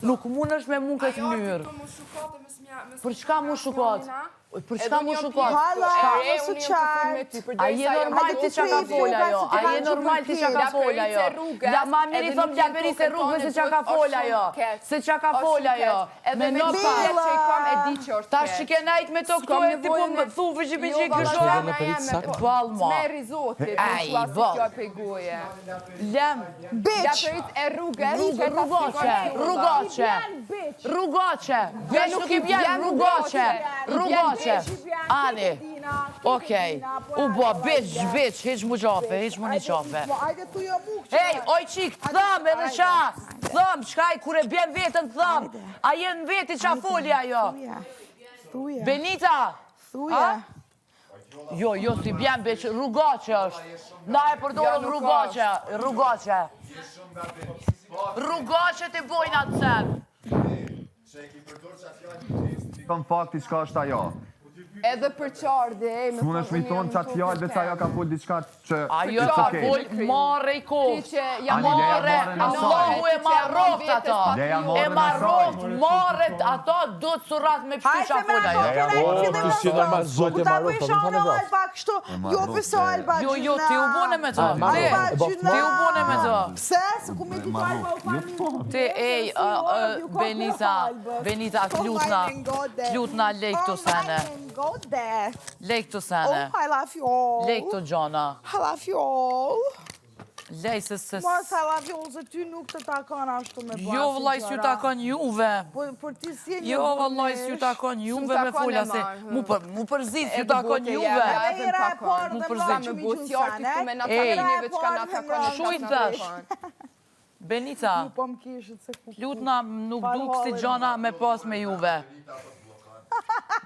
Nuk mund është me mund këtë mënyrë. Për çka mu shukat? Për çka mu shukat? A je normal ti çka ka folja jo? A je normal ti çka ka folja jo? Ja ma miri thëm gjaperi se rrugëve se çka ka folja jo? Se çka ka folja jo? Edhe me të që i kam e di që është ta shikenajt me to këtu e ti po më thuve që për që i kësho? Bal ma. Me rizotit, në shlasë kjo e pejgoje. Lem. Gjaperit e rrugës. Rrugace. Veç nuk i bjen rrugace. Ani. Okej. U bo, beq, heq mu qafe, heq mu një qafe. Ej, oj qik, thëm edhe qa. Thëm, qkaj, kure bjen vetën thëm. A jenë veti qa folja jo? Benita. Jo, si bjen beq, rrugace është. Na e përdorëm rrugace. Rrugace të bojnë atë sen. Kam fakti qka është ajo. Edhe për qardi, me S'mun është mi tonë qatë fjallë dhe ca ajo ka full diçka që ajo ka full marre i kohë. Allahu e marroft ato. E marroft ato do të surat me pështu qa full ajo. Ti si normal zotë e marroft, të më në Jo, ti u bune me të. Ti u bune me të. Pse? Se ku me tu kalba u farmi. Ti, ej, Benita, klutna lej këtu sene. Lej këtu sene. Oh, I love you all. Lej këtu gjona. I love you all. Lej se... Mos, I love you all, se ty nuk të takon ashtu me blasë. Jo, vëllaj, s'ju takon juve. Por ti si e një Jo, vëllaj, s'ju takon juve me folja se... Mu përzit, s'ju takon juve. Mu përzit. Ej, shujt dash. Benita, lutna nuk duk si gjona me pas me juve.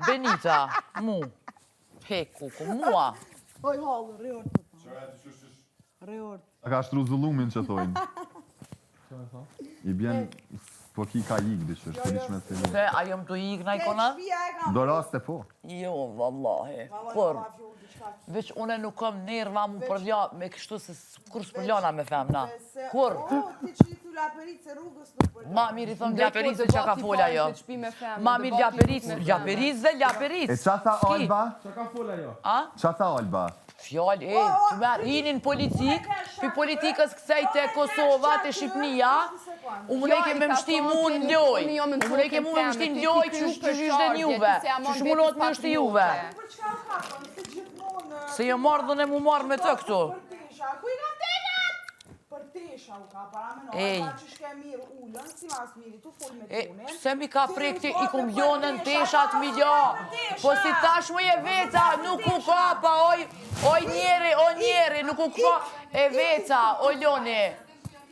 Benita, mu. Heku, mua. Oj, halë, reort. A ka shtru zullumin që thojnë. I bjen, po ki ka ik dishë, është përishme se një. Se, a jom të ik na ikona? Do raste po. Jo, vallahi. Por, veç une nuk kam nerva mu përlja me kështu se kur s'përljana me femna. Kur? Ti që i thu laperit se rrugës nuk përljana. Ma mirë i thëm gjaperit se që ka folja jo. Ma mirë gjaperit dhe gjaperit. E qa tha Alba? Qa ka fola jo? Qa tha Alba? Fjall, të merë, hinin politik, për politikës kësej të Kosova, të Shqipnia, u më neke me mështi mu në ljoj. U më neke mu me mështi në ljoj që shishtë njuve, që shmunot me mështi juve. Se jo marrë dhe ne mu marrë me të këtu. Ku i kam tekat? Për tesha u ka para me nojë, pa që shke mirë ullën, si mas mirë, tu full me tune. Se mi ka prekti i kumbjonën teshat miljo. Po si tash mu je veca, nuk u ka pa, oj njeri, nuk u ka. E veca, o Ljoni.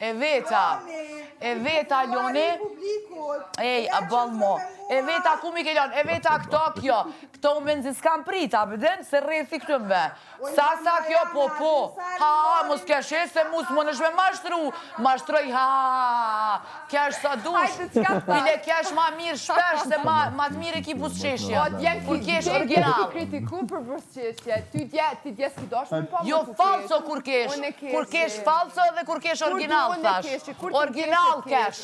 E veta, Ljoni. Ej, a balmo. E veta ku mi ke Ljoni, e veta këto kjo. Këto u menzi s'kam prita, bëden, se rrethi këtëmve. Sa kjo, po. Ha, mos keshe se mus më nëshme mashtroj, ha. Kesh sa dush. Bile kesh ma mirë shpesh, se ma të mirë e ki busqeshje. Kur kesh original. Ti kritiku për busqeshje, ti dje s'ki dosh më po më Jo, falso kur kesh. Kur kesh falso dhe kur kesh original, thash. Original kesh.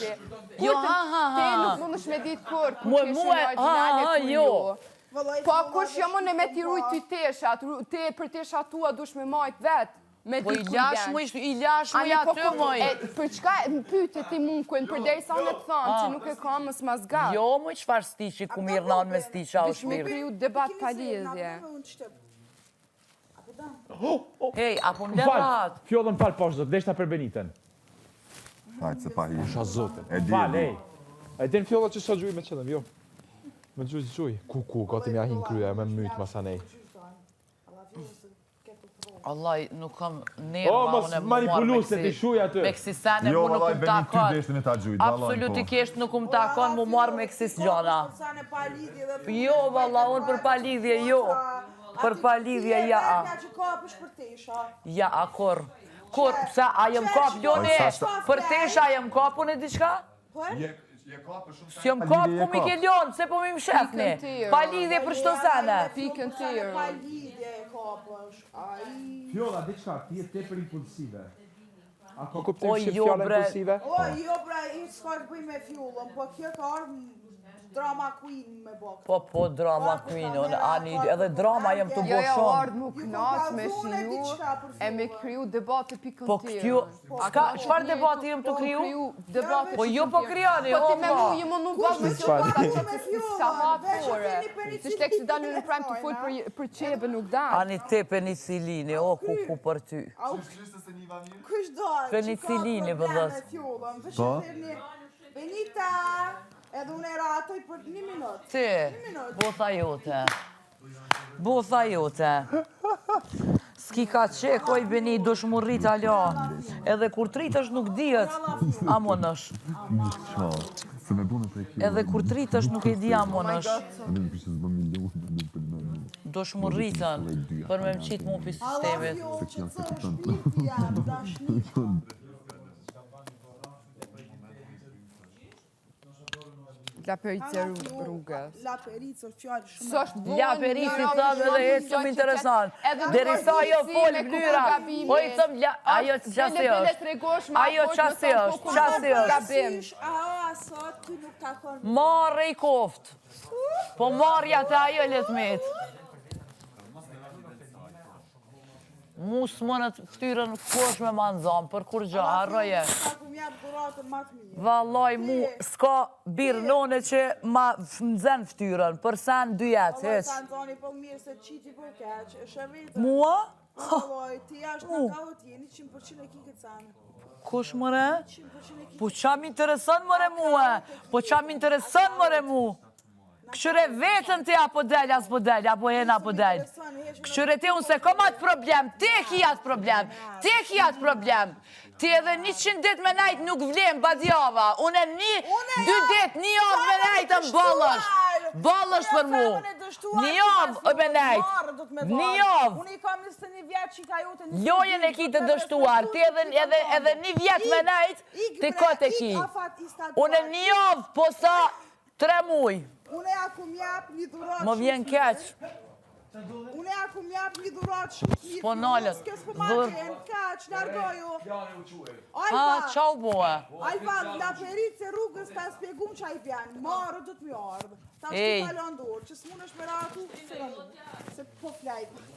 Jo, ha. Te nuk mund është me ditë kur kesh në originale kur jo. Po, kush jo më në me t'i rujt ty teshat, te për teshat tua dush me majt vetë. Po i lash mu ja të moj. Për çka më pyte ti munkuen, për deri sa në të thonë që nuk e kam mës mazgat. Jo, mu i qfar stiqi ku mirë nanë me stiqa o shmirë. Vishmi kriju debat pa lidhje. Hej, apo më lërat. Fjollën falë poshtë, do deshta për Benitën. Hajtë se pa hi. Sha zote. Falë, ej. A i ten fjollët që sa gjuj me qëllëm, jo. Me gjuj. Ku, gati mja hin kryja, me mytë masanej. Allah, nuk kam nerva O, mos manipulu se ti shuj aty. Me kësi sene Jo, mu nuk vallaj, më Benit, ty takon. deshtin e ta gjujt. Absolutikisht nuk më takon mu marrë me kësi s'gjana. Jo, valla, unë për palidhje, jo. Për palidhje, ja. Ja, kur. Kur, pse, a jem kap, Ljoni? Për tesha jem kap unë e diqka? Si jem kap ku mi ke Ljonë, se po mi më shefni. Palidhje për shto sene. Pikën tërë. Fjolla, diqka, ti e te për impulsive. A ka kuptim Oj, shqip jo, fjala bre. impulsive? O, jo bre, i s'ka të bëj me fjullën, po kjo ka ardhë drama queen me bok. Po, drama queen, edhe drama jem të bo Jo, shumë. ardhë mu knaq me shiju, e me kriju debate pikën Po tjerë. kjo, çfarë debati jem të kriju? Debate Po jo po krijani, Po o ti me mu po. ju më nuk bërë me që çfarë? ka që sa hapore. Se shtek si dalë në prime të full për qebe nuk dalë. Ani te penicilini, o ku për ty. Kush do? Penicillini, që ka vëllaz. probleme fjullën, veç Po? e thirrni, Benita, edhe unë e ratoj për 1 minutë. Ti, botha jote. Botha jote. S'ki ka qek, oj Beni, do shmurrit alo. Edhe kur tritesh nuk dihet, amon është. Qa, se me bune të e kjo. Edhe kur tritesh nuk e di amon është. Edhe në kështë zbë milion, nuk për në. Do shmurritën, për me më qitë mu për sistemit. Allah fjullë, që të shpiti jam, dashni. La perice rrugës. La perico, fjallë shumë. Së është Ja, perisi thëmë edhe hetë shumë interesant. Deri sa jo folë blyra. Po i thëmë, ajo qasi është. Ajo qasi është, qasi është. A, sot, ty nuk takon. Marrë i koftë. Po marrja të ajo letmet. Mu s'mënë të ftyrën kosh me manzam, për kur gjë, harroje. Sa ku mjabë duratën ma të mirë. Vallaj, mu s'ka birë none që ma nëzën ftyrën, për sen 2 jetë, Allah heq. ta nëzoni për mirë se qiti për keq, është e vetë. Mua? Allah, ti ashtë në kahët jeni 100% e kike canë. Kush mëre? 100% e kike. Po qa m'intereson mëre mua? Po qa m'intereson mëre mu? Këshyre vetën ti apo del, as po del, apo hena apo del. Këshyre ti unë se kom atë problem, ti e ki atë problem, ti e ki atë problem. Ti edhe 100 dit me najt nuk vlem badjava, unë e 2 dit, 1 javë me najt në ballësh. Ballësh për mu. 1 javë me najt. 1 javë. Unë i kam 21 vjetë që ka jote. Lojen e ki të dështuar, ti edhe 1 vjet me najt, ti kote ki. Unë e 1 javë, po sa 3 muj. Unë e akum jap një durat. Më vjen keq. Unë e akum jap një durat shumë. Po nalët. S'ke s'po ma qenë, keq, largoju. Ha, qau boa. Alba, la perice rrugës ta spjegum që a i vjen. Marë do të mjardë. Ta Ej. shtu kalon dorë, që s'mun është me ratu, se po flajtë.